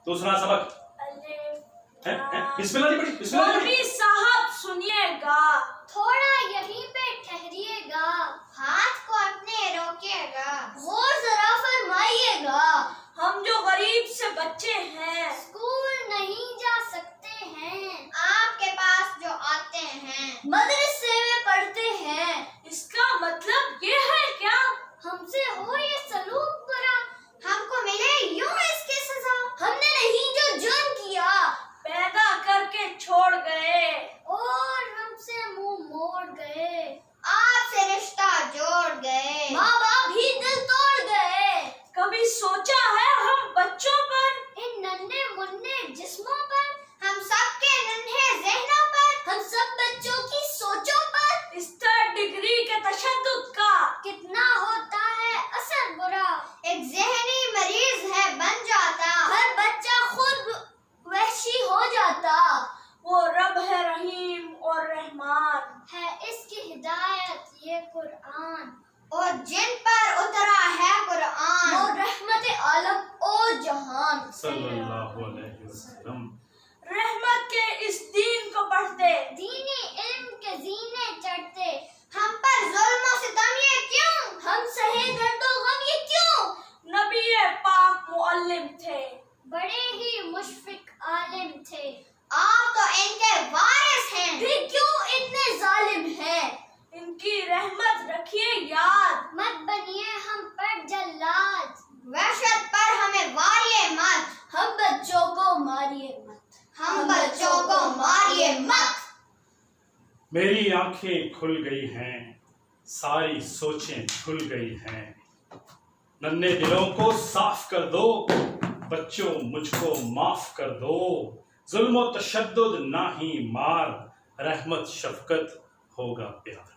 दूसरा सबक बिस्मिल्लाह नहीं पढ़ी, बिस्मिल्लाह नहीं पढ़ी। मौलवी साहब सुनिएगा, थोड़ा यहीं पे ठहरिएगा, हाथ को अपने रोकिएगा, गौर जरा फरमाइएगा। हम जो गरीब से बच्चे हैं, स्कूल नहीं जा सकते हैं, आपके पास जो आते हैं, मदरसे में पढ़ते हैं, इसका मतलब ये है क्या? हमसे हो ये सलूक बुरा, हमको मिले यूं इसकी सजा। हमने नहीं जो जुर्म किया, पैदा करके छोड़ गए और हमसे मुंह मोड़ गए, आपसे रिश्ता जोड़ गए, माँ बाप भी दिल तोड़ गए। कभी सोचा है हम बच्चों पर, इन नन्हे मुन्ने जिस्मों पर, हम सब के नन्हे ज़हनों पर, हम सब बच्चों की सोचों पर, इस थर्ड डिग्री के तशद्दुद का कितना होता है असर बुरा। एक ज़हनी मरीज है बन जाता, हर बच्चा खुद वहशी हो जाता। वो रब है रहीम और रहमान, है इसकी हिदायत ये कुरान, और जिन पर उतरा है कुरान, वो रहमत आलम ओ जहान सल्लल्लाहु अलैहि वसल्लम। रहमत के इस दीन को पढ़ते, दीनी इल्म के जीने चढ़ते, हम पर जुल्म सितम ये क्यों, हम सहे दर्दो गम ये क्यों। नबी पाक मुअल्लिम थे, बड़े ही मुशफिक आलिम थे, आप तो इनके वारिस हैं, फिर क्यों इतने जालिम हैं। इनकी रहमत रखिए याद, मत बनिए हम पर जल्लाद, वहशत पर हमें वारिए मत, हम बच्चों को मारिए मत, हम बच्चों को मारिए मत। मेरी आंखें खुल गई हैं, सारी सोचें खुल गई हैं, नन्हे दिलों को साफ कर दो, बच्चों मुझको माफ कर दो। जुल्म तशद्दुद ना ही मार, रहमत शफकत होगा प्यार।